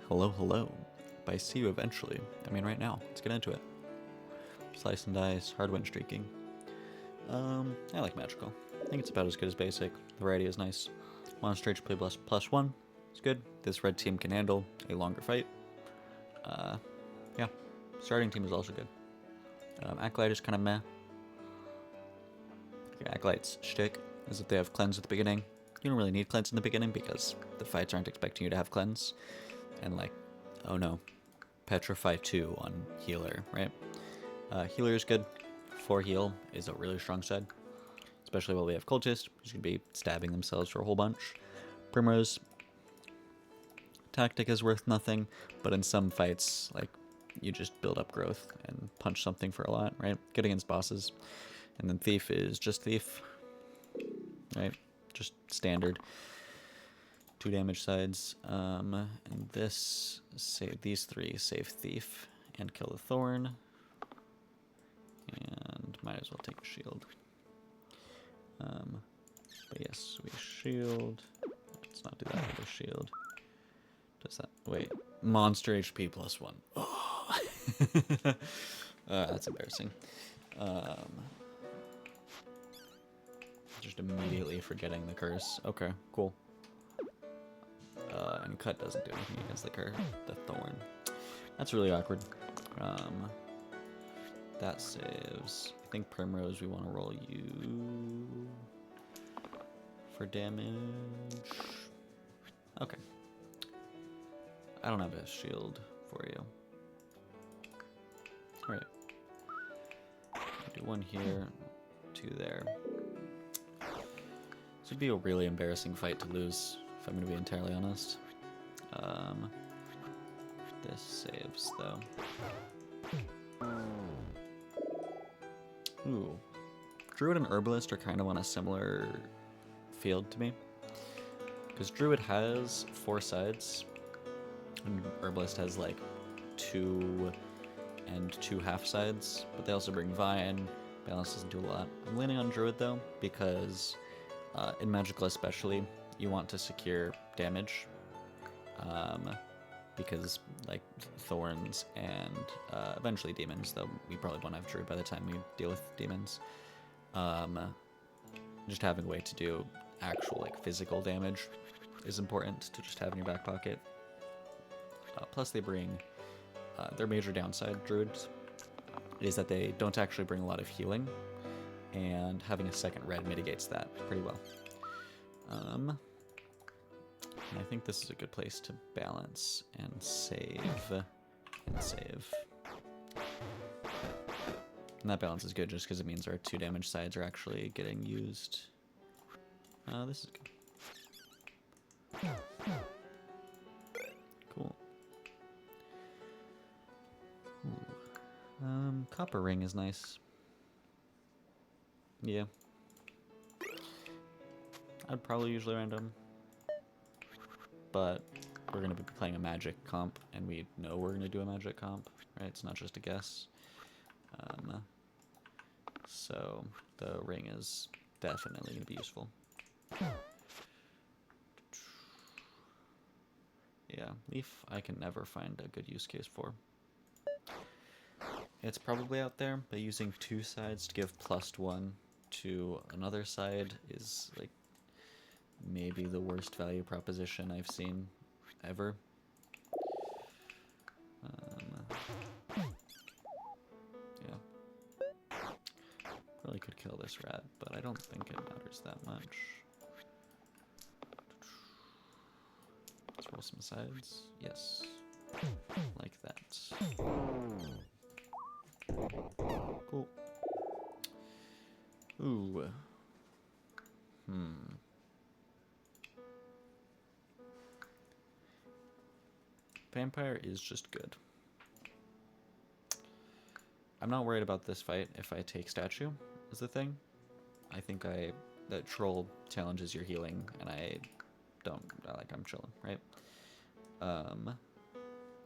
Hello, hello. By see you eventually, I mean right now. Let's get into it. Slice and dice, hard Winstreaking. I like magical. I think it's about as good as basic. The variety is nice. Monster HP +1 is good. This red team can handle a longer fight. Yeah. Starting team is also good. Acolyte is kind of meh. Acolyte's shtick is that they have cleanse at the beginning. You don't really need cleanse in the beginning because the fights aren't expecting you to have cleanse. And like, oh no, Petrify 2 on healer, right? Healer is good. 4 heal is a really strong side. Especially while we have cultist, who's going to be stabbing themselves for a whole bunch. Primrose, tactic is worth nothing, but in some fights, like, you just build up growth and punch something for a lot, right? Good against bosses. And then Thief is just Thief, right? Just standard. 2 damage sides. And this, save these 3, save Thief and kill the Thorn. And might as well take a shield. But yes, we shield. Let's not do that with a shield. Does that? Wait. Monster HP +1. Oh. That's embarrassing. Just immediately forgetting the curse. Okay, cool. And cut doesn't do anything against the thorn. That's really awkward. That saves. I think Primrose, we want to roll you for damage. Okay. I don't have a shield for you. Alright. Do 1 here, 2 there. This would be a really embarrassing fight to lose, if I'm going to be entirely honest. This saves, though. Ooh. Druid and Herbalist are kind of on a similar field to me. Because Druid has 4 sides, and Herbalist has like 2 and 2 half sides, but they also bring Vine. Balance doesn't do a lot. I'm leaning on Druid though, because in Magical especially, you want to secure damage. Because like Thorns and eventually Demons, though we probably won't have Druid by the time we deal with Demons. Just having a way to do actual like physical damage is important to just have in your back pocket. Plus they bring, their major downside, Druids, is that they don't actually bring a lot of healing, and having a second red mitigates that pretty well. And I think this is a good place to balance and save. And that balance is good just because it means our 2 damage sides are actually getting used. This is good. Cool. Ooh. Copper ring is nice. Yeah. I'd probably usually random. But we're going to be playing a magic comp, and we know we're going to do a magic comp, right? It's not just a guess. So the ring is definitely going to be useful. Yeah, Leaf I can never find a good use case for. It's probably out there, but using 2 sides to give +1 to another side is like maybe the worst value proposition I've seen ever. Yeah. Really could kill this rat, but I don't think it matters that much. Let's roll some sides. Yes. Like that. Cool. Ooh. Vampire is just good. I'm not worried about this fight if I take statue, is the thing. I think that troll challenges your healing, and I'm chilling, right?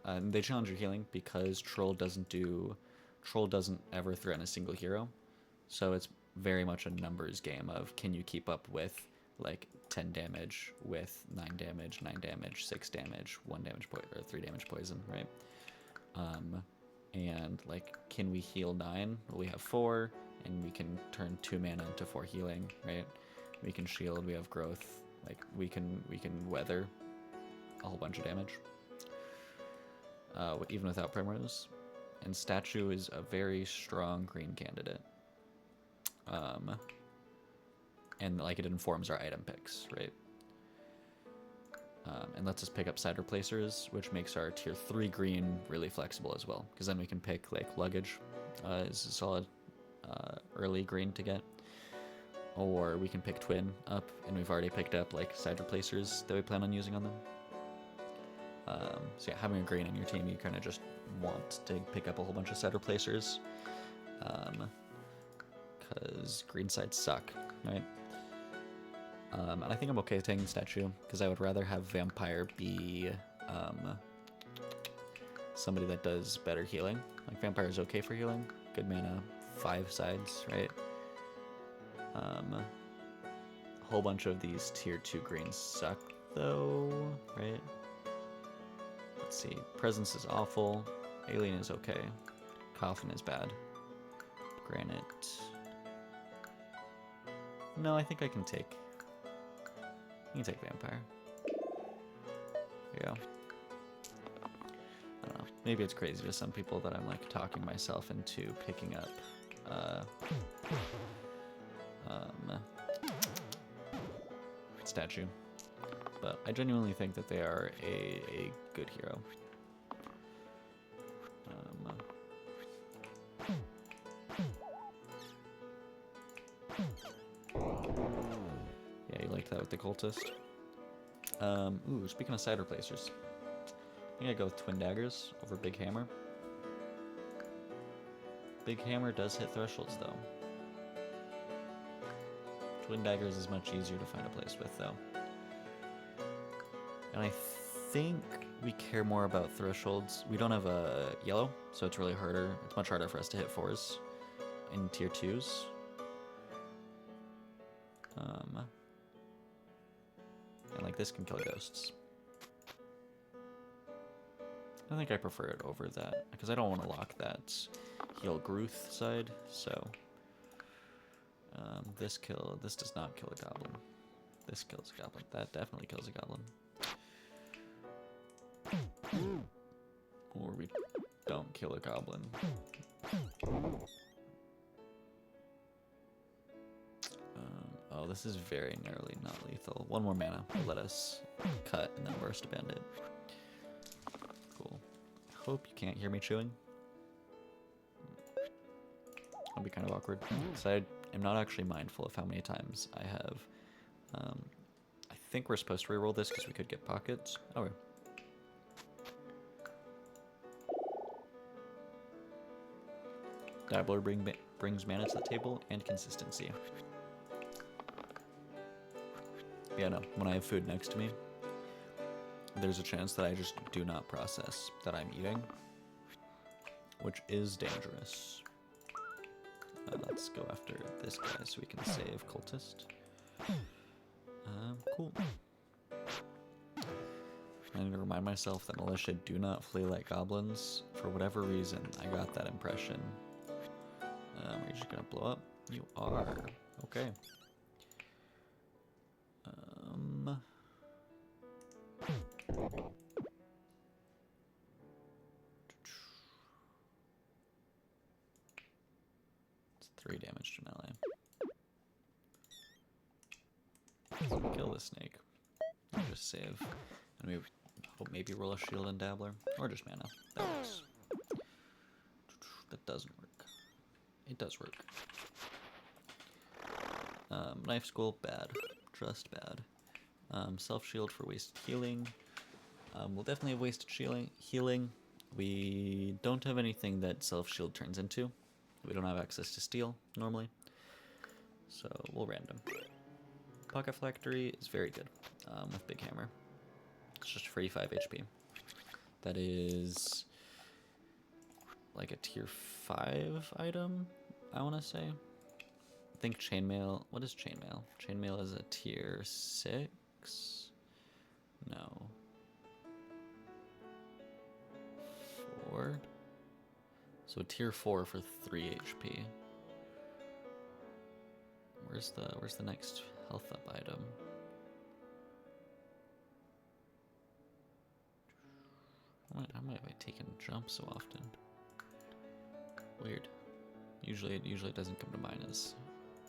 And they challenge your healing because troll doesn't ever threaten a single hero. So it's very much a numbers game of, can you keep up with like 10 damage with 9 damage, 9 damage, 6 damage, 1 damage or 3 damage poison, right? And like, can we heal 9? Well, we have 4, and we can turn 2 mana into 4 healing, right? We can shield, we have growth, like we can weather a whole bunch of damage, even without Primrose. And Statue is a very strong green candidate. And like it informs our item picks, right? And lets us pick up side replacers, which makes our tier 3 green really flexible as well, because then we can pick like luggage is a solid early green to get, or we can pick twin up, and we've already picked up like side replacers that we plan on using on them. So yeah, having a green in your team, you kind of just want to pick up a whole bunch of side replacers, because green sides suck, right? And I think I'm okay taking Statue, because I would rather have Vampire be somebody that does better healing. Like, Vampire is okay for healing. Good mana, 5 sides, right? A whole bunch of these tier 2 greens suck, though, right? Let's see. Presence is awful. Alien is okay. Coffin is bad. Granite. No, I think I can take... You can take Vampire. There you go. I don't know. Maybe it's crazy to some people that I'm like talking myself into picking up Statue. But I genuinely think that they are a good hero. Yeah, you liked that with the cultist. Ooh, speaking of side replacers, I think I'd go with Twin Daggers over Big Hammer. Big Hammer does hit thresholds, though. Twin Daggers is much easier to find a place with, though. And I think we care more about thresholds. We don't have a yellow, so it's really harder. It's much harder for us to hit 4s in tier 2s. And like this can kill ghosts. I think I prefer it over that, because I don't want to lock that heal Gruth side, so... this does not kill a goblin. This kills a goblin. That definitely kills a goblin. Or we don't kill a goblin. Oh, this is very narrowly not lethal. 1 more mana will let us cut and then burst a bandit. Cool. I hope you can't hear me chewing. That'll be kind of awkward. So I am not actually mindful of how many times I have. I think we're supposed to reroll this because we could get pockets. Oh, Dabbler brings mana to the table and consistency. Yeah, no, when I have food next to me, there's a chance that I just do not process that I'm eating, which is dangerous. Let's go after this guy so we can save Cultist. Cool. I need to remind myself that militia do not flee like goblins. For whatever reason, I got that impression. Are you just gonna blow up? You are. Okay. It's 3 damage to melee. Let's kill the snake. And just save. And maybe roll a shield and dabbler. Or just mana. That works. That doesn't work. It does work. Knife School, bad. Just bad. Self-shield for wasted healing. We'll definitely have wasted healing. We don't have anything that self-shield turns into. We don't have access to steal, normally. So, we'll random. Pocket Phylactery is very good with Big Hammer. It's just free 5 HP. That is like a tier 5 item, I want to say. think chainmail. What is chainmail? Chainmail is a tier 6. No. 4. So tier 4 for 3 HP. Where's the next health up item? How am I taking jumps so often? Weird. Usually it doesn't come to mind as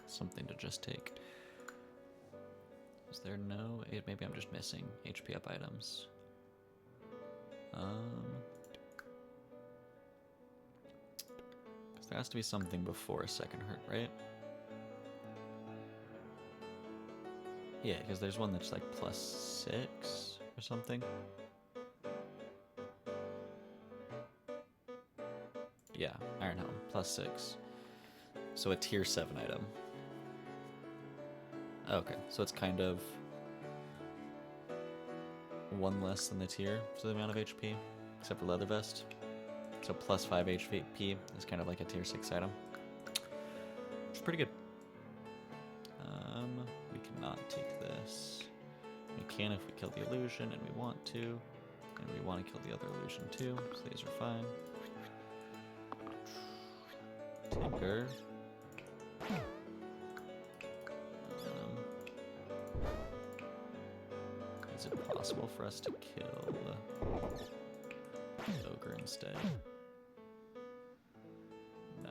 something to just take. Is there no? Maybe I'm just missing HP up items. Because there has to be something before a second hurt, right? Yeah, because there's one that's like +6 or something. Yeah, Iron Helm, +6. So a tier 7 item. Okay, so it's kind of 1 less than the tier for the amount of HP, except for Leather Vest. So +5 HP is kind of like a tier 6 item. Which is pretty good. We cannot take this. We can if we kill the illusion, and we want to. And we want to kill the other illusion too, so these are fine. Tinker. Is it possible for us to kill the ogre instead? No.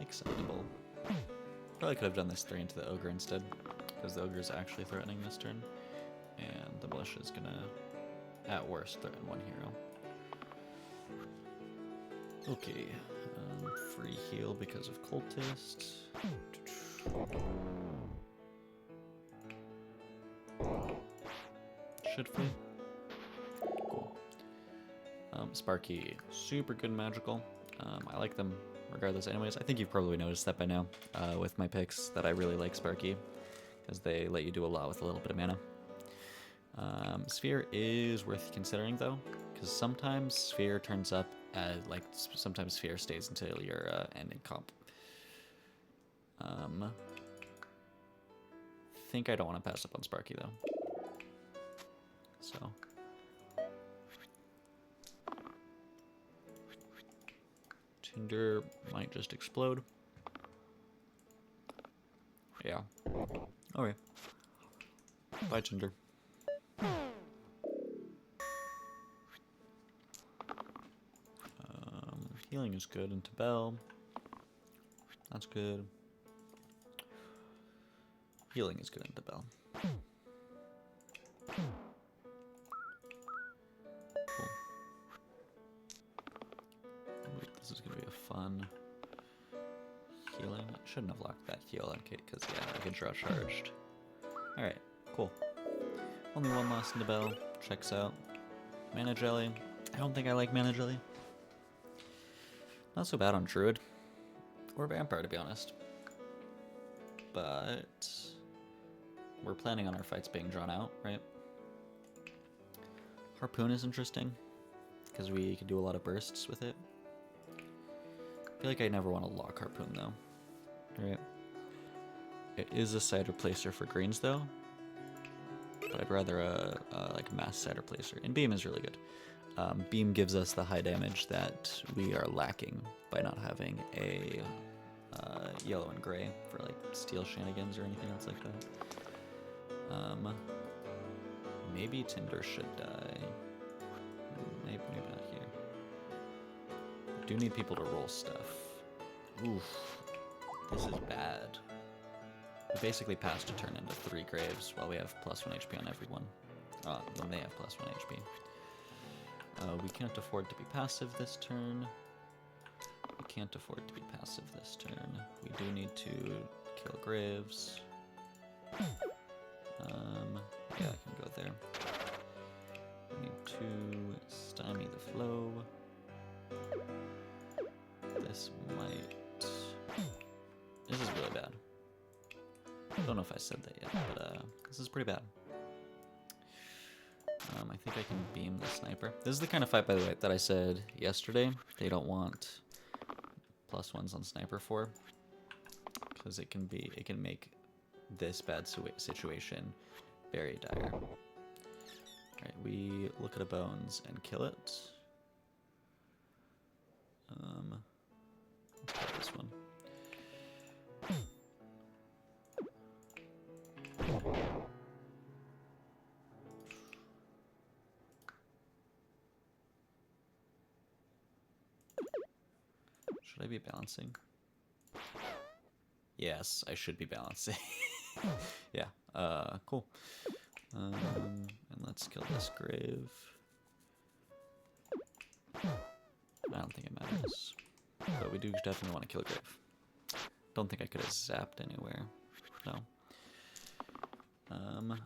Acceptable. Probably could have done this 3 into the ogre instead, because the ogre is actually threatening this turn, and the militia is gonna, at worst, threaten 1 hero. Okay, free heal because of cultists. Should free. Cool. Sparky, super good magical. I like them regardless anyways. I think you've probably noticed that by now with my picks, that I really like Sparky, because they let you do a lot with a little bit of mana. Sphere is worth considering though, because sometimes Sphere turns up as, like, sometimes Sphere stays until your ending comp. Think I don't want to pass up on Sparky though. So. Tinder might just explode. Yeah. Okay. Bye, Tinder. Healing is good into Bell. That's good. Healing is good into Bell. Cool. This is gonna be a fun healing. I shouldn't have locked that heal on Kate because yeah, I could draw charged. Alright, cool. Only 1 loss into Bell. Checks out. Mana Jelly. I don't think I like Mana Jelly. Not so bad on Druid. Or Vampire, to be honest. But we're planning on our fights being drawn out, right? Harpoon is interesting, because we can do a lot of bursts with it. I feel like I never want to lock Harpoon, though. Right? It is a side replacer for greens, though. But I'd rather a like mass side replacer. And Beam is really good. Beam gives us the high damage that we are lacking by not having a yellow and gray for like steel shenanigans or anything else like that. Maybe Tinder should die. Maybe not here. I do need people to roll stuff. Oof, this is bad. We basically passed a turn into 3 graves while we have +1 HP on everyone. When they have +1 HP. We can't afford to be passive this turn. We can't afford to be passive this turn. We do need to kill graves. Yeah, I can go there. We need to stymie the flow. This might... This is really bad. I don't know if I said that yet, but this is pretty bad. I think I can beam the sniper. This is the kind of fight, by the way, that I said yesterday they don't want +1s on sniper for, because it can make this bad situation very dire. Alright, we look at a bones and kill it. Let's try this one. Should I be balancing? Yes, I should be balancing. Yeah, cool. And let's kill this grave. I don't think it matters. But we do definitely want to kill a grave. Don't think I could have zapped anywhere. No. I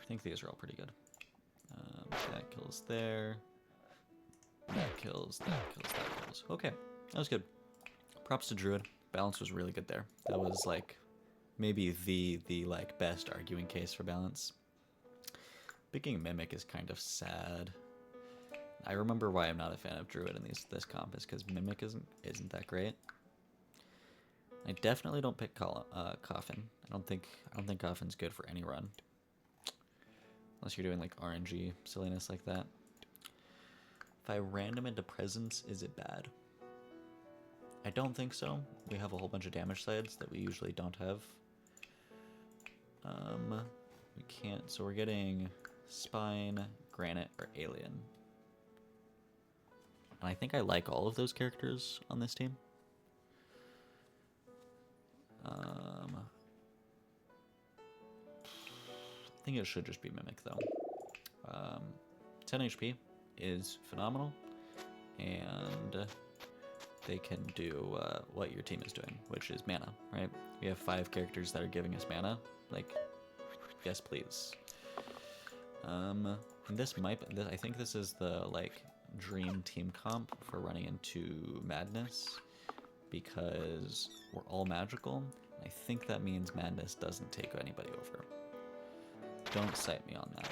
think these are all pretty good. That kills there. That kills, that kills, that kills. Okay, that was good. Props to Druid. Balance was really good there. That was like maybe the like best arguing case for balance. Picking Mimic is kind of sad. I remember why I'm not a fan of Druid in this comp is because Mimic isn't that great. I definitely don't pick Coffin. I don't think Coffin's good for any run. Unless you're doing like RNG silliness like that. If I random into presence, is it bad? I don't think so. We have a whole bunch of damage sides that we usually don't have. We can't, so we're getting Spine, Granite, or Alien. And I think I like all of those characters on this team. I think it should just be Mimic though. 10 HP is phenomenal, and they can do what your team is doing, which is mana, right? We have 5 characters that are giving us mana. Like, yes, please. And this might, I think this is the like dream team comp for running into Madness, because we're all magical. I think that means Madness doesn't take anybody over. Don't cite me on that.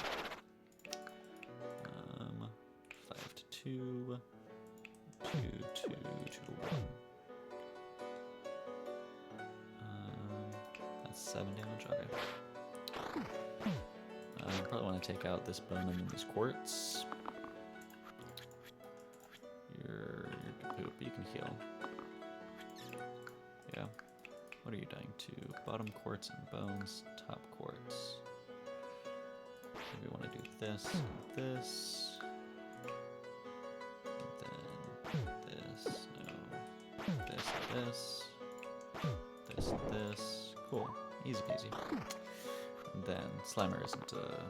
5 to 2, 2 to 1. That's 7 damage. Okay. Probably want to take out this bone and these quartz. You're poop. You can heal. Yeah. What are you doing to bottom quartz and bones, top quartz? Maybe we want to do this and this. And then this. No. This and this. This and this. Cool. Easy peasy. And then Slimer isn't a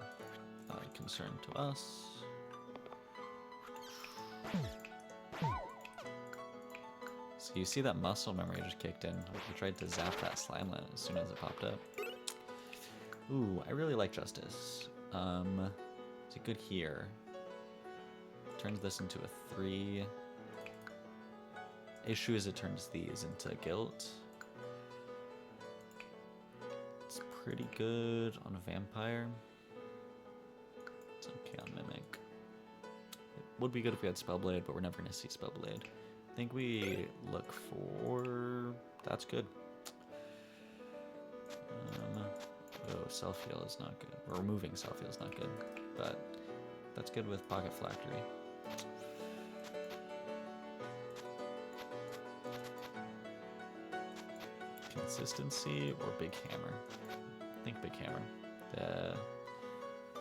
concern to us. So you see that muscle memory just kicked in. We tried to zap that slime as soon as it popped up. Ooh, I really like Justice. Is it good here? Turns this into a 3. Issue is it turns these into Guilt. It's pretty good on a Vampire. It's okay on Mimic. It would be good if we had Spellblade, but we're never going to see Spellblade. I think we look for... That's good. Oh, self-heal is not good. Or removing self-heal is not good. But that's good with Pocket Phylactery. Consistency or Big Hammer? I think Big Hammer.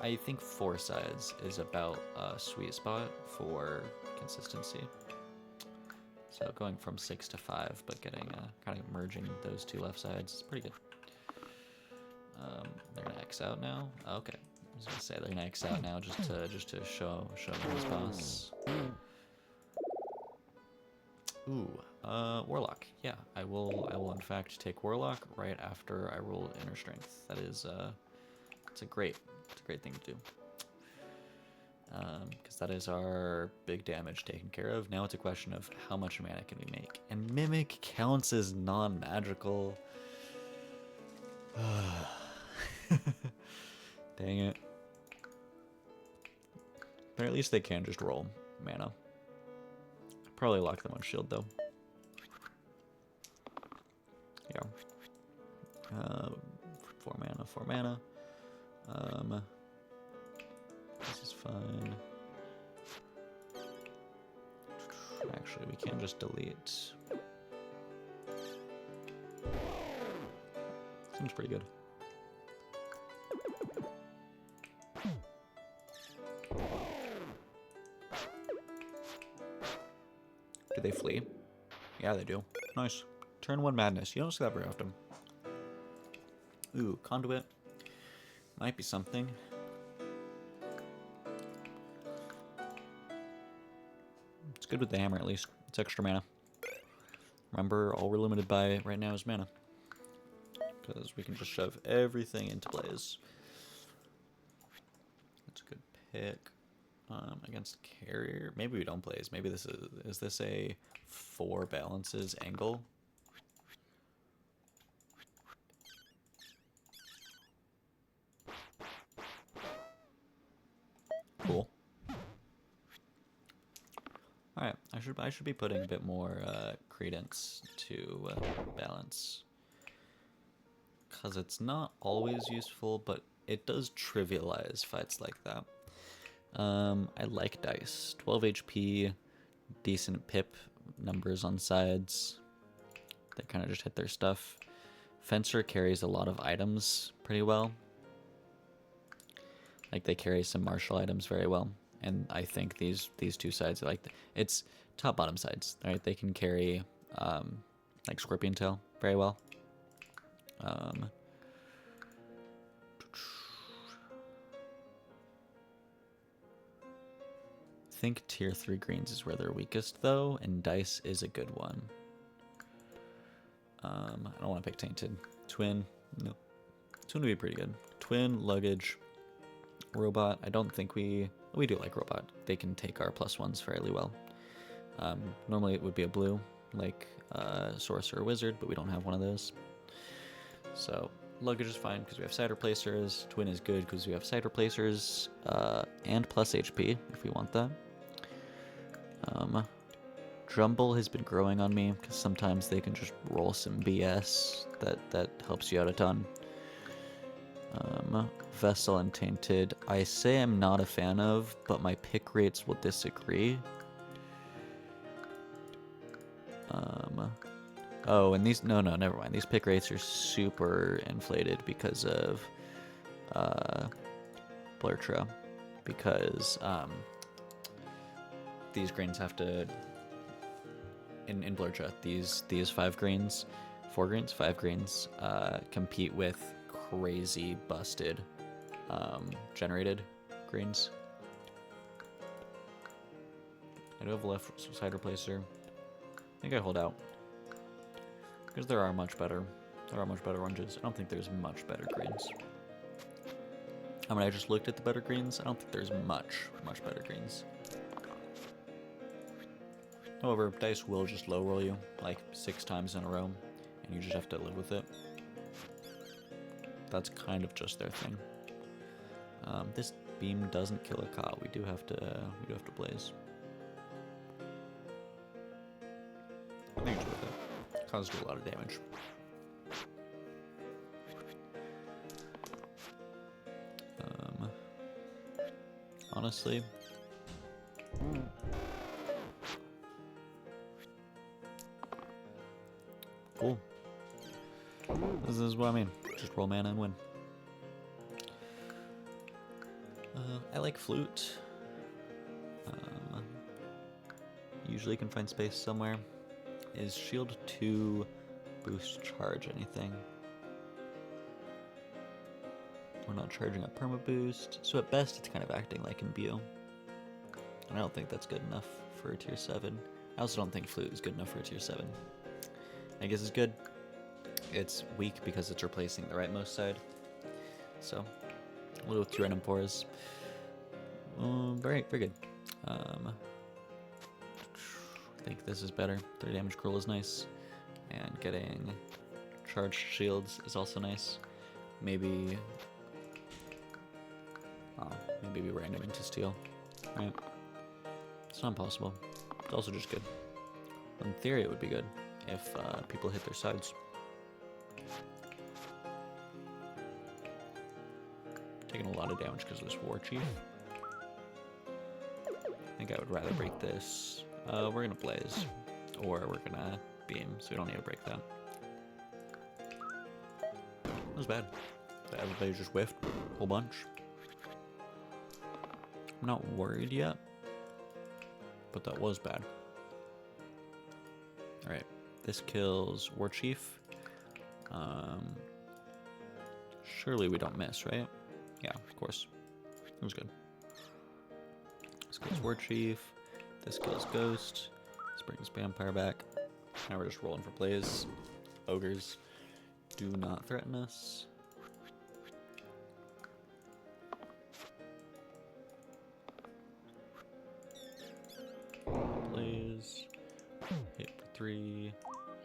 I think 4 sides is about a sweet spot for consistency. So going from 6 to 5, but getting kind of merging those 2 left sides is pretty good. They're gonna X out now. Okay, I was gonna say they're gonna X out now just to show me his boss. Ooh, Warlock. Yeah, I will in fact take Warlock right after I roll Inner Strength. That is it's a great thing to do. Because that is our big damage taken care of. Now it's a question of how much mana can we make. And Mimic counts as non-magical. Dang it. But at least they can just roll mana. Probably lock them on shield though. Yeah. 4 mana, 4 mana. This is fine. Actually, we can just delete. Seems pretty good. Do they flee? Yeah, they do. Nice. Turn 1 madness. You don't see that very often. Ooh, Conduit. Might be something. It's good with the hammer, at least. It's extra mana. Remember, all we're limited by right now is mana. Because we can just shove everything into plays. That's a good pick. Against carrier. Maybe we don't blaze. Maybe this is this a 4 balances angle? Cool. Alright, I should be putting a bit more credence to balance. Because it's not always useful, but it does trivialize fights like that. I like dice. 12 HP, decent pip numbers on sides. They kind of just hit their stuff. Fencer carries a lot of items pretty well. Like they carry some martial items very well. And I think these two sides, like it's top bottom sides, right? They can carry like Scorpion Tail very well. I think tier 3 greens is where they're weakest though, and dice is a good one. I don't want to pick Tainted. Twin, no. Twin would be pretty good. Twin, luggage, robot. I don't think we do like robot. They can take our +1s fairly well. Normally it would be a blue, like sorcerer or wizard, but we don't have one of those. So luggage is fine because we have side replacers. Twin is good because we have side replacers and plus HP if we want that. Drumble has been growing on me because sometimes they can just roll some BS that helps you out a ton. Vessel and Tainted, I say I'm not a fan of, but my pick rates will disagree. Oh, and these, no, never mind. These pick rates are super inflated because of Blurtra, because these greens have to, in Blurtra, these 5 greens, 4 greens, 5 greens, compete with crazy busted generated greens. I do have a left side replacer. I think I hold out. Because there are much better oranges. I don't think there's much better greens. I mean, I just looked at the better greens. I don't think there's much better greens. However, dice will just low roll you like 6 times in a row, and you just have to live with it. That's kind of just their thing. This beam doesn't kill a Ka. We do have to blaze. I think it's worth it. Causes a lot of damage. Honestly, cool. This is what I mean. Just roll mana and win. I like flute. Usually can find space somewhere. Is shield 2 boost charge anything? We're not charging a perma boost, so at best it's kind of acting like imbue. And I don't think that's good enough for a tier 7. I also don't think flute is good enough for a tier 7. I guess it's good. It's weak because it's replacing the rightmost side. So, a little with 2 random pores. Very good. I think this is better. 3 damage cruel is nice. And getting charged shields is also nice. Maybe we random into steel. right? It's not impossible. It's also just good. In theory, it would be good if people hit their sides. Taking a lot of damage because of this War Chief. I think I would rather break this. We're gonna Blaze, or we're gonna Beam, so we don't need to break that. That was bad. Everybody just whiffed a whole bunch. I'm not worried yet, but that was bad. Alright, this kills War Chief. Surely we don't miss, right? Yeah, of course. It was good. This kills War Chief. This kills Ghost. This brings Vampire back. Now we're just rolling for Blaze. Ogres do not threaten us. Blaze. Hit for 3.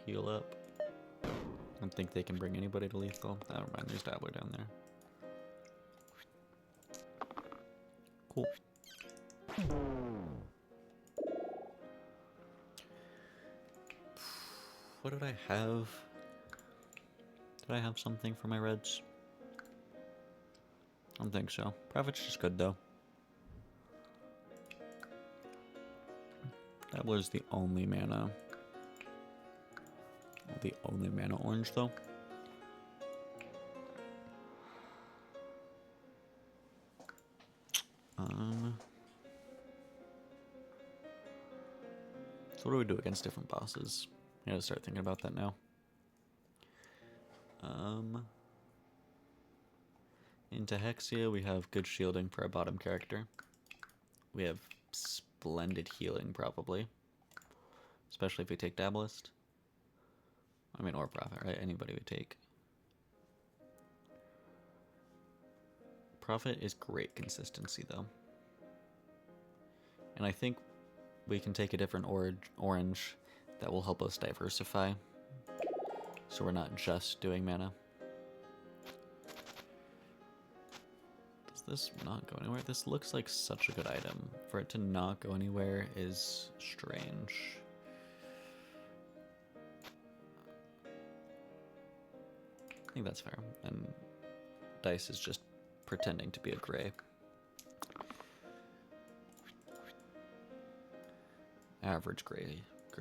Heal up. I don't think they can bring anybody to lethal. I don't mind, there's Dabbler down there. Cool. What did I have? Did I have something for my reds? I don't think so. Prophet's just good though. That was the only mana. The only mana orange though. So what do we do against different bosses? I gotta start thinking about that now. Into Hexia, we have good shielding for our bottom character. We have splendid healing, probably. Especially if we take Dabblist. I mean, or Prophet, right? Anybody would take. Prophet is great consistency, though. And I think we can take a different orange that will help us diversify. So we're not just doing mana. Does this not go anywhere? This looks like such a good item. For it to not go anywhere is strange. I think that's fair. And Dice is just pretending to be a gray. Average gray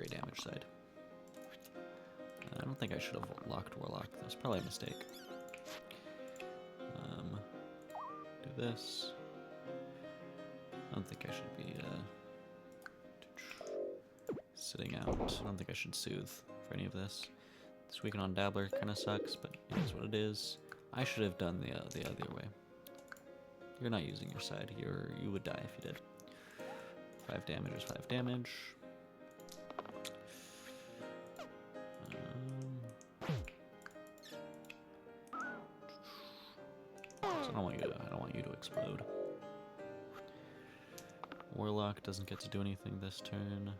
damage side. I don't think I should have locked Warlock. That was probably a mistake. Do this. I don't think I should be sitting out. I don't think I should soothe for any of this. This weekend on Dabbler kind of sucks, but it is what it is. I should have done the other way. You're not using your side. You would die if you did. 5 damage is 5 damage. So I don't want you to explode. Warlock doesn't get to do anything this turn.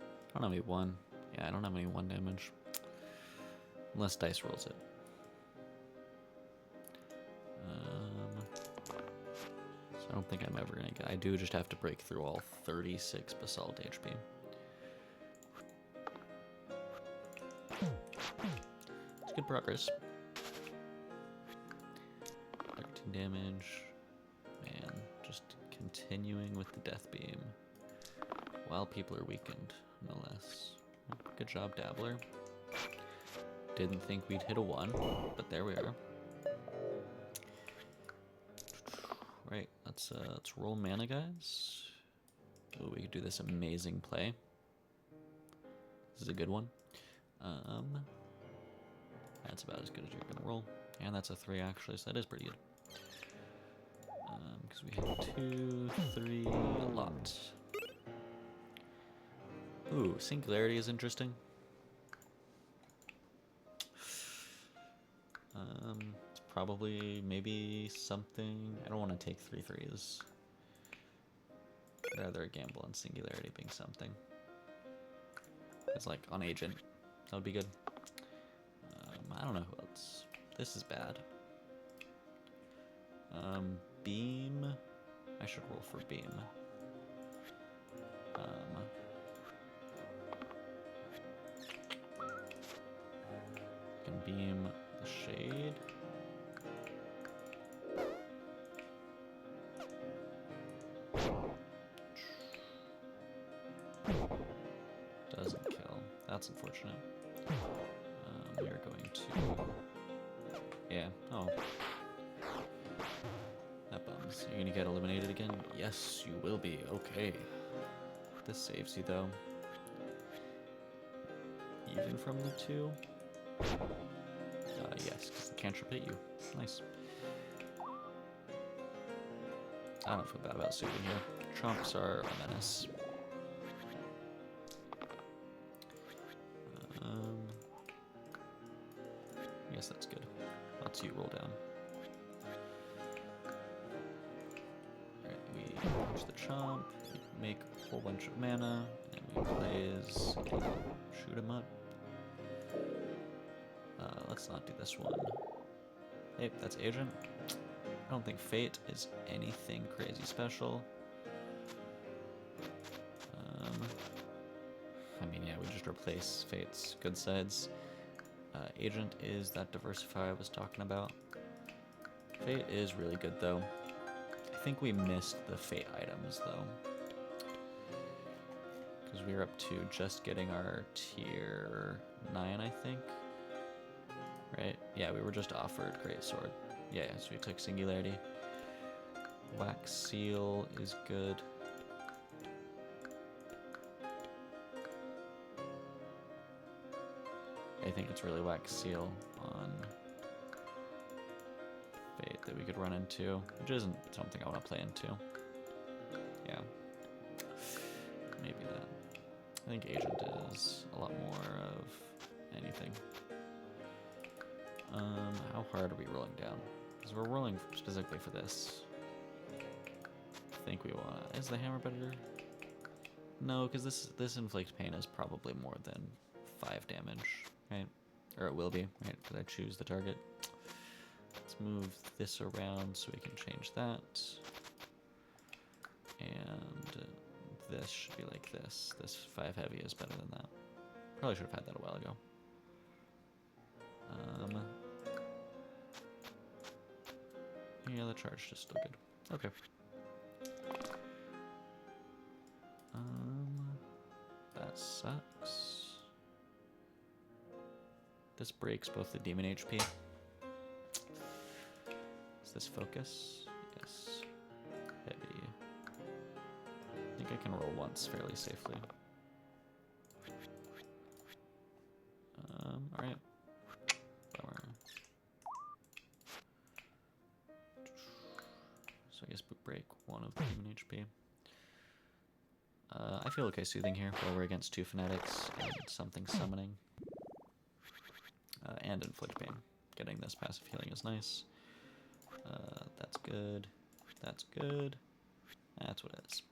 I don't have any 1. Yeah, I don't have any 1 damage. Unless Dice rolls it. So I don't think I'm ever gonna get. I do just have to break through all 36 Basalt HP. It's good progress. 13 damage. Man, just continuing with the Death Beam. While people are weakened, no less. Good job, Dabbler. Didn't think we'd hit a 1, but there we are. Right, let's roll mana, guys. Oh, we could do this amazing play. This is a good one. That's about as good as you're gonna roll. And that's a 3 actually, so that is pretty good. Because we had 2, 3, a lot. Ooh, Singularity is interesting. It's probably maybe something. I don't want to take 3 3s. I'd rather gamble on Singularity being something. It's like on Agent. That would be good. I don't know who else. This is bad. Beam. I should roll for Beam. The shade. Doesn't kill. That's unfortunate. We are going to... Yeah, oh. That bums. You're gonna get eliminated again? Yes, you will be. Okay. This saves you, though. Even from the 2? Yes, because the cantrip hit you. Nice. I don't feel bad about suiting here. Trumps are a menace. I guess that's good. Let's you roll down. Alright, we punch the chomp, we make a whole bunch of mana, and we blaze and shoot him up. Let's not do this one. Hey, that's Agent. I don't think Fate is anything crazy special. I mean, yeah, we just replace Fate's good sides. Agent is that diversify I was talking about. Fate is really good, though. I think we missed the Fate items, though. Because we were up to just getting our tier 9, I think. Right? Yeah, we were just offered Greatsword. Yeah, so we took Singularity. Wax Seal is good. I think it's really Wax Seal on Fate that we could run into, which isn't something I want to play into. Yeah. Maybe that. I think Agent is a lot more of anything. How hard are we rolling down? Because we're rolling specifically for this. I think we want to... Is the hammer better? No, because this inflict pain is probably more than 5 damage, right? Or it will be, right? Because I choose the target. Let's move this around so we can change that. And this should be like this. This 5 heavy is better than that. Probably should have had that a while ago. Yeah, the charge is still good. Okay. That sucks. This breaks both the demon HP. Is this focus? Yes. Heavy. I think I can roll once fairly safely. Alright. Bummer. So I guess we break one of the demon HP. I feel okay soothing here while we're against 2 fanatics and something summoning. And inflict pain. Getting this passive healing is nice. That's good. That's good. That's what it is.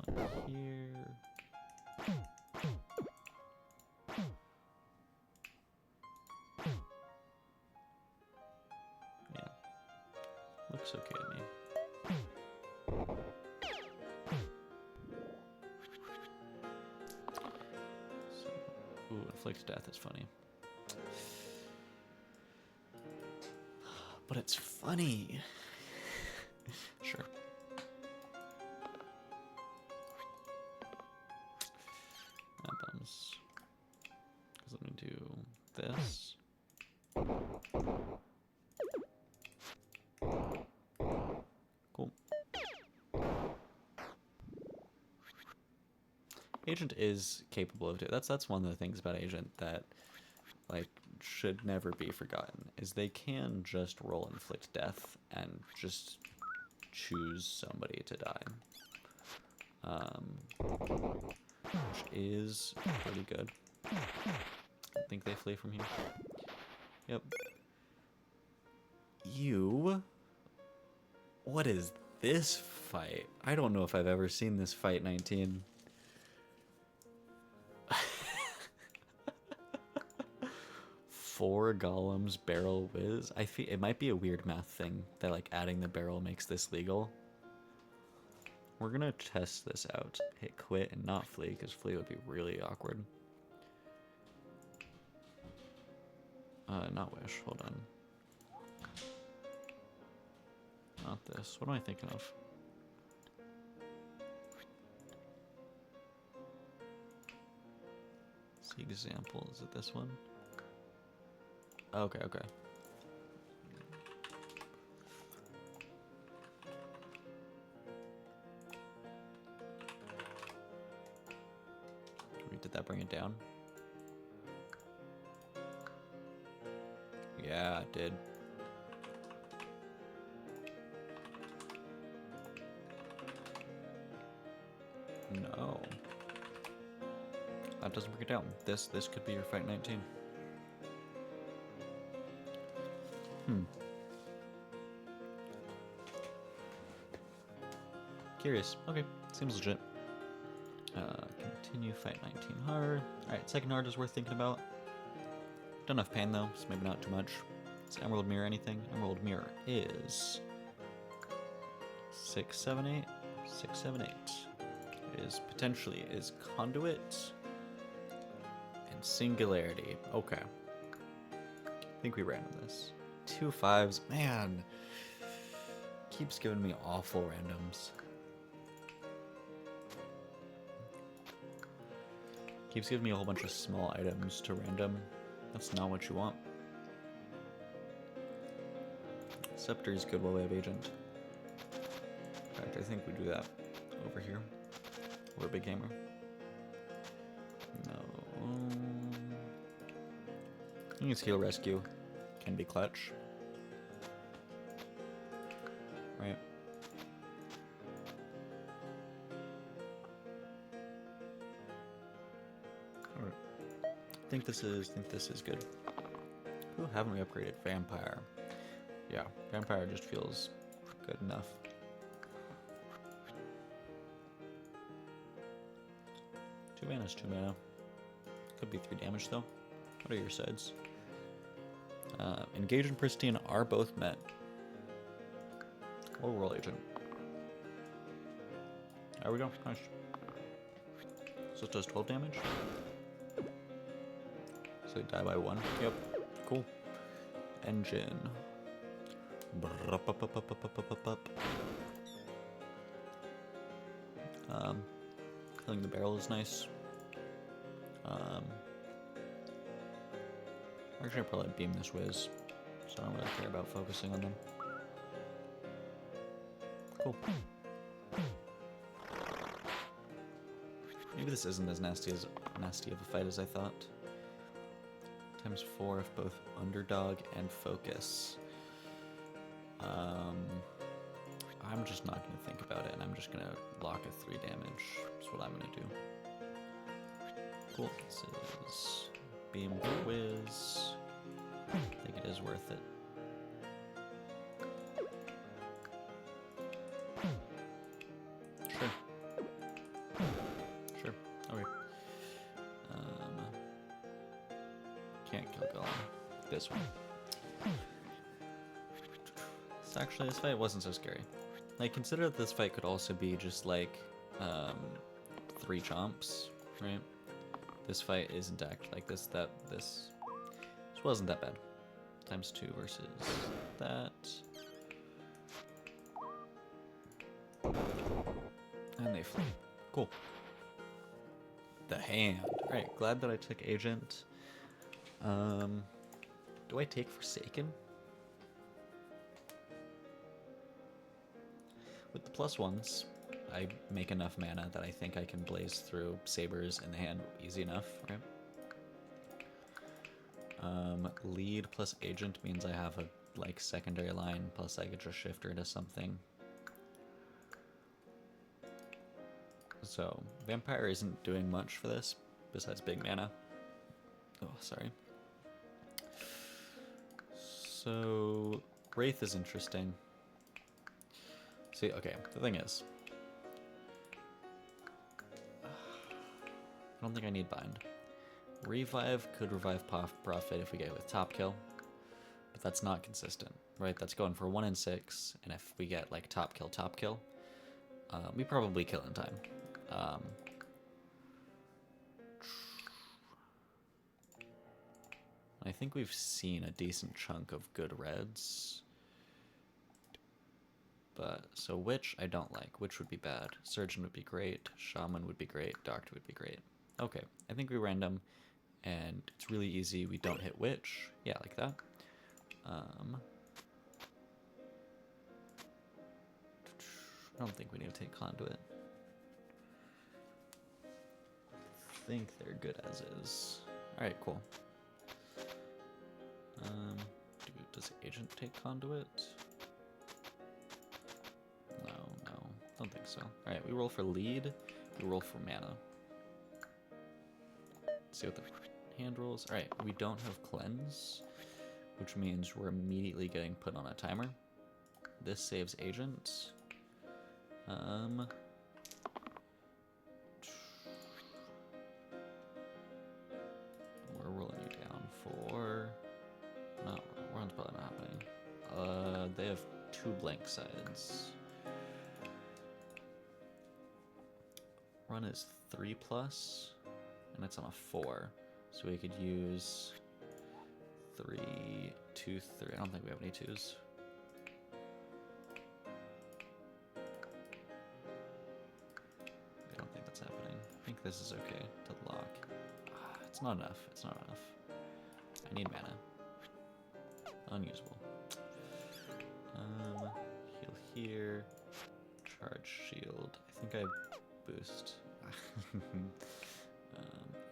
One here. Yeah. Looks okay to me. Ooh, inflict death is funny. But it's funny. Sure. That bums. Because let me do this. Cool. Agent is capable of doing that's one of the things about Agent that like should never be forgotten is they can just roll inflict death and just choose somebody to die. Which is pretty good. I think they flee from here. Yep. You. What is this fight? I don't know if I've ever seen this fight 19. Four golems, barrel whiz. I feel it might be a weird math thing that like adding the barrel makes this legal. We're gonna test this out. Hit quit and not flee, because flee would be really awkward. Not wish. Hold on. Not this. What am I thinking of? See example. Is it this one? Okay, okay. Did that bring it down? Yeah, it did. No. That doesn't bring it down. This could be your fight 19. Curious. Okay, seems legit. Continue fight 19 hard. Alright, second hard is worth thinking about. Don't have pain though, so maybe not too much. Is Emerald Mirror anything? Emerald Mirror is 678. 678. It is potentially Conduit and Singularity. Okay. I think we ran on this. 2 5s. Man. Keeps giving me awful randoms. Keeps giving me a whole bunch of small items to random. That's not what you want. Scepter is good while we have Agent. In fact, I think we do that over here. We're a big gamer. No. I think it's Heal Rescue. Can be clutch. Right. I think this is good. Who haven't we upgraded? Vampire. Yeah, Vampire just feels good enough. Two mana is 2 mana. Could be 3 damage though. What are your sides? Engage and Pristine are both met. Or Roll Agent. There we go. Nice. So it does 12 damage. So they die by 1. Yep. Cool. Engine. Killing the barrel is nice. Actually, I'll probably beam this whiz, so I don't really care about focusing on them. Cool. Maybe this isn't as nasty of a fight as I thought. Times 4 of both underdog and focus. I'm just not going to think about it, and I'm just going to lock a 3 damage. That's what I'm going to do. Cool. This is Beam Whiz. I think it is worth it. Sure. Sure. Okay. Can't kill Golem. This one. Actually, this fight wasn't so scary. Like, consider that this fight could also be just like 3 chomps, right? This fight isn't act like this wasn't that bad. Times 2 versus that. And they flee. Cool. The hand. Alright, glad that I took Agent. Do I take Forsaken? With the +1s, I make enough mana that I think I can blaze through sabers in the hand easy enough, right? Lead plus Agent means I have a secondary line, plus I could just shift her to something. So Vampire isn't doing much for this besides big mana. Oh, sorry. So Wraith is interesting. See, okay, the thing is, I don't think I need Bind. Revive could revive Prophet if we get with top kill, but that's not consistent, right? That's going for 1 in 6, and if we get like top kill, We probably kill in time. I think we've seen a decent chunk of good reds. But, so Witch I don't like. Witch would be bad. Surgeon would be great. Shaman would be great. Doctor would be great. Okay, I think we random, and it's really easy. We don't hit Witch. Yeah, like that. I don't think we need to take Conduit. I think they're good as is. Alright, cool. Does Agent take Conduit? No, don't think so. Alright, we roll for lead, we roll for mana. Let's see what the hand rolls. Alright, we don't have cleanse, which means we're immediately getting put on a timer. This saves Agent. We're rolling you down for... No, run's probably not happening. They have 2 blank sides. Run is 3+, and it's on a 4. So we could use 3, 2, 3. I don't think we have any 2s. I don't think that's happening. I think this is okay to lock. It's not enough. It's not enough. I need mana. Unusable. Heal here. Charge shield. I think I boost.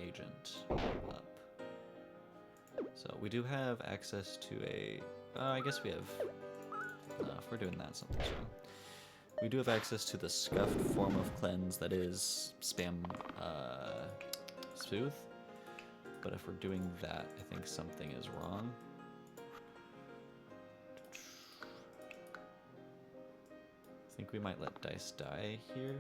Agent up. So we do have access to a... I guess we have... if we're doing that, something's wrong. We do have access to the scuffed form of cleanse that is spam soothe. But if we're doing that, I think something is wrong. I think we might let dice die here.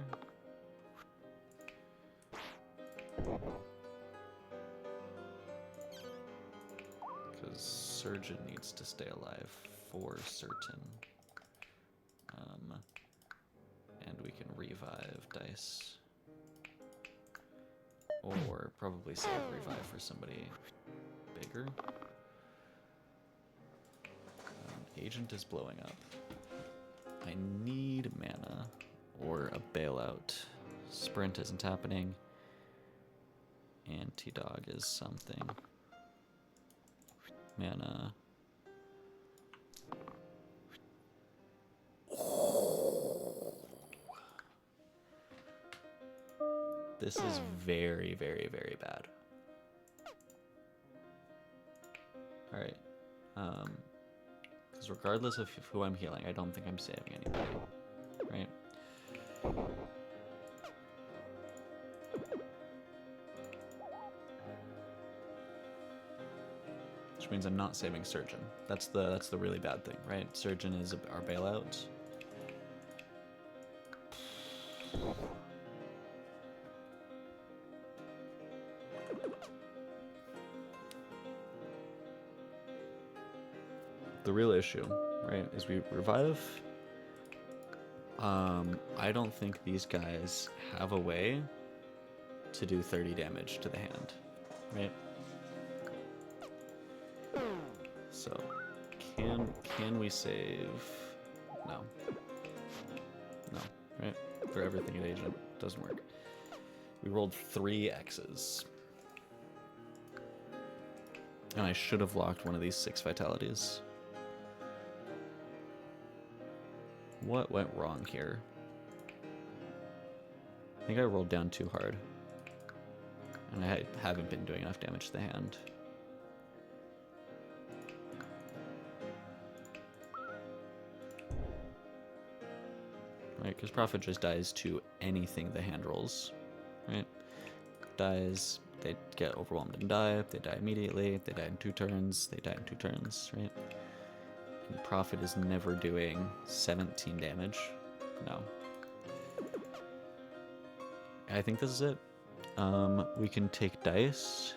Because Surgeon needs to stay alive for certain. And we can revive dice. Or probably save revive for somebody bigger. Agent is blowing up. I need mana or a bailout. Sprint isn't happening. Anti-dog is something. Mana. This is very, very, very bad. Alright. Because regardless of who I'm healing, I don't think I'm saving anybody. Right? Which means I'm not saving Surgeon. That's the really bad thing, right? Surgeon is our bailout. The real issue, right, is we revive. I don't think these guys have a way to do 30 damage to the hand, right? So, can we save? No. No, right? For everything at Agent, doesn't work. We rolled 3 X's. And I should have locked one of these 6 vitalities. What went wrong here? I think I rolled down too hard. And I haven't been doing enough damage to the hand. Right, because Prophet just dies to anything the hand rolls. Right? Dies, they get overwhelmed and die, they die immediately, they die in 2 turns, they die in 2 turns, right? And Prophet is never doing 17 damage. No. I think this is it. We can take dice.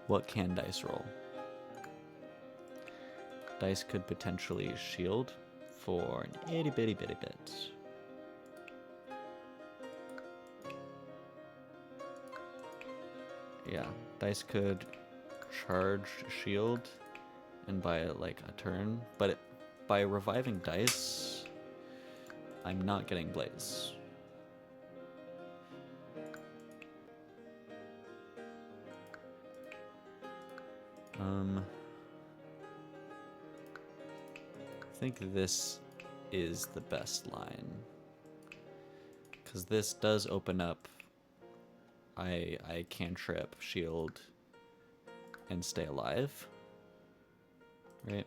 What can dice roll? Dice could potentially shield for an itty bitty bit. Yeah, dice could charge shield and buy it like a turn, but by reviving dice, I'm not getting blaze. I think this is the best line, because this does open up. I cantrip, shield, and stay alive, right?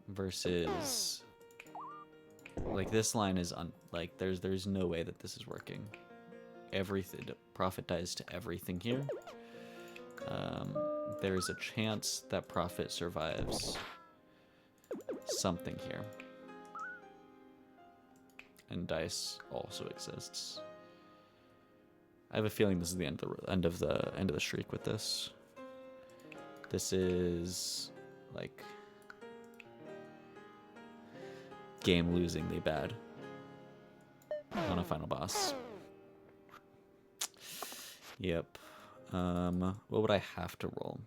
Versus, like, this line is like there's no way that this is working. Everything, Prophet dies to everything here. There is a chance that Prophet survives something here, and dice also exists. I have a feeling this is the end of the streak with this. This is like game losingly bad on a final boss. Yep. What would I have to roll?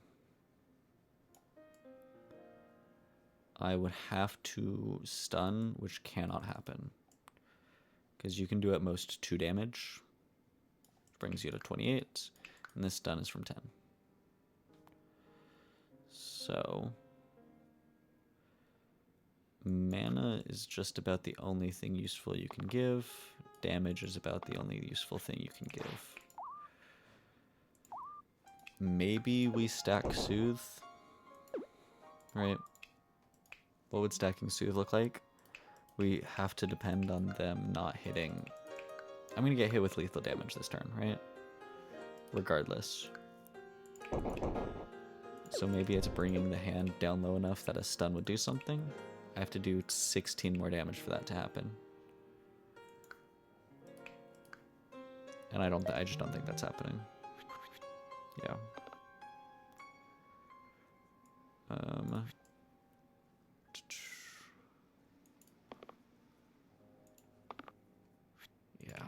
I would have to stun, which cannot happen, because you can do at most 2 damage. Brings you to 28, and this stun is from 10. So mana is just about the only thing useful you can give. Damage is about the only useful thing you can give. Maybe we stack Soothe, right? What would stacking Soothe look like? We have to depend on them not hitting. I'm gonna get hit with lethal damage this turn, right? Regardless. So maybe it's bringing the hand down low enough that a stun would do something. I have to do 16 more damage for that to happen. And I just don't think that's happening. Yeah. Yeah.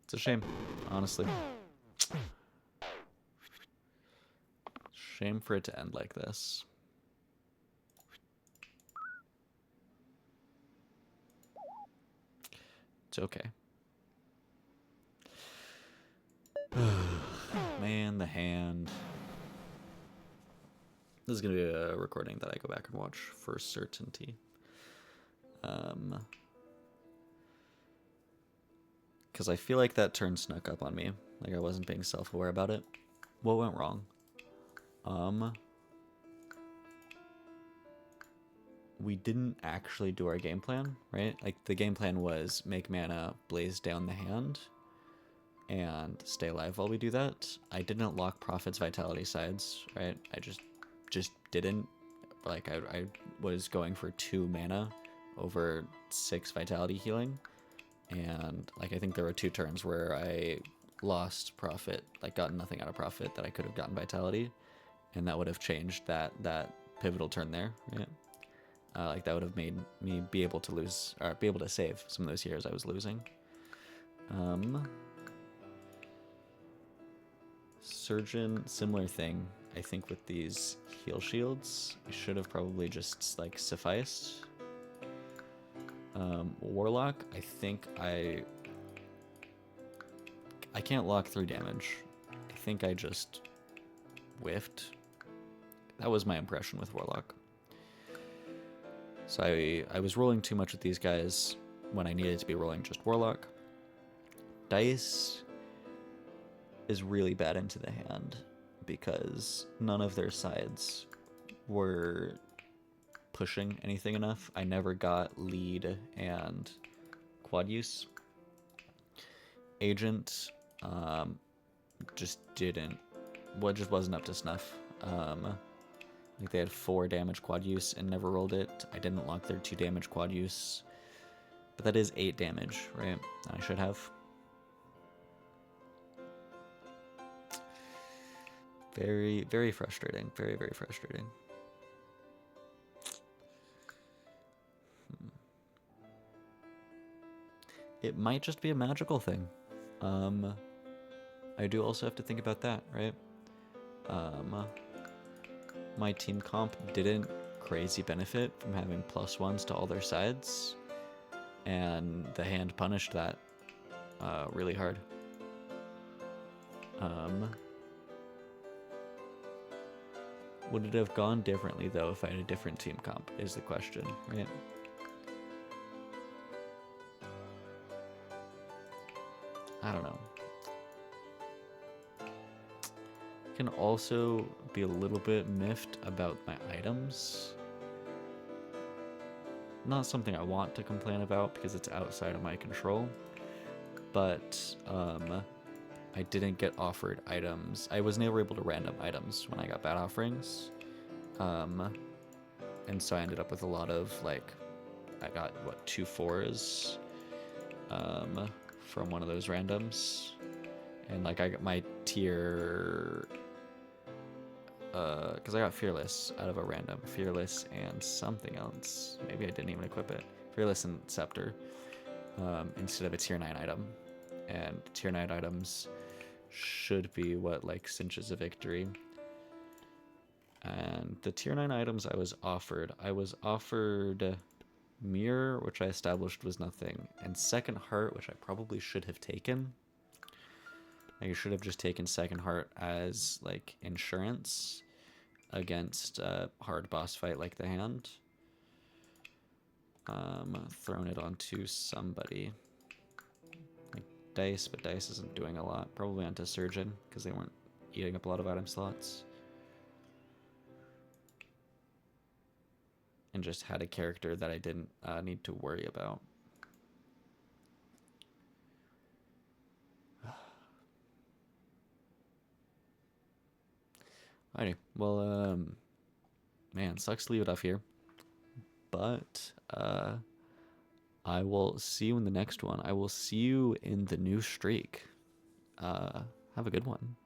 It's a shame, honestly. Shame for it to end like this. It's okay. Man, the hand. This is going to be a recording that I go back and watch for certainty. Because I feel like that turn snuck up on me. Like I wasn't being self-aware about it. What went wrong? We didn't actually do our game plan, right? Like the game plan was make mana, blaze down the hand, and stay alive while we do that. I didn't lock Prophet's vitality sides, right? I just didn't. Like I was going for 2 mana over 6 vitality healing, and like I think there were 2 turns where I lost Prophet, like got nothing out of Prophet that I could have gotten vitality, and that would have changed that pivotal turn there, right? Like that would have made me be able to lose, or be able to save some of those heroes I was losing. Surgeon, similar thing. I think with these heal shields, I should have probably just like sufficed. Warlock, I think I can't lock 3 damage. I think I just whiffed. That was my impression with Warlock. So I was rolling too much with these guys when I needed to be rolling just Warlock. Dice is really bad into the hand because none of their sides were pushing anything enough. I never got lead and quad use. Agent just wasn't up to snuff. Like they had 4 damage quad use and never rolled it. I didn't lock their 2 damage quad use, but that is 8 damage, right? I should have. Very, very frustrating. Very, very frustrating. it might just be a magical thing. I do also have to think about that, right? My team comp didn't crazy benefit from having +1s to all their sides, and the hand punished that really hard. Would it have gone differently, though, if I had a different team comp, is the question, right? I don't know. Can also be a little bit miffed about my items. Not something I want to complain about because it's outside of my control, but I didn't get offered items. I was never able to random items when I got bad offerings. And so I ended up with a lot of, like, I got, what, 2 4s from one of those randoms. And, like, I got my tier, because I got Fearless out of a random. Fearless and something else. Maybe I didn't even equip it. Fearless and Scepter instead of a tier 9 item. And tier 9 items should be what, like, cinches a victory. And the tier 9 items I was offered Mirror, which I established was nothing, and Second Heart, which I probably should have taken. I should have just taken Second Heart as, like, insurance against a hard boss fight like the hand. Thrown it onto somebody. Like Dice, but Dice isn't doing a lot. Probably onto Surgeon, because they weren't eating up a lot of item slots. And just had a character that I didn't need to worry about. Alrighty, well, man, sucks to leave it off here. But I will see you in the next one. I will see you in the new streak. Have a good one.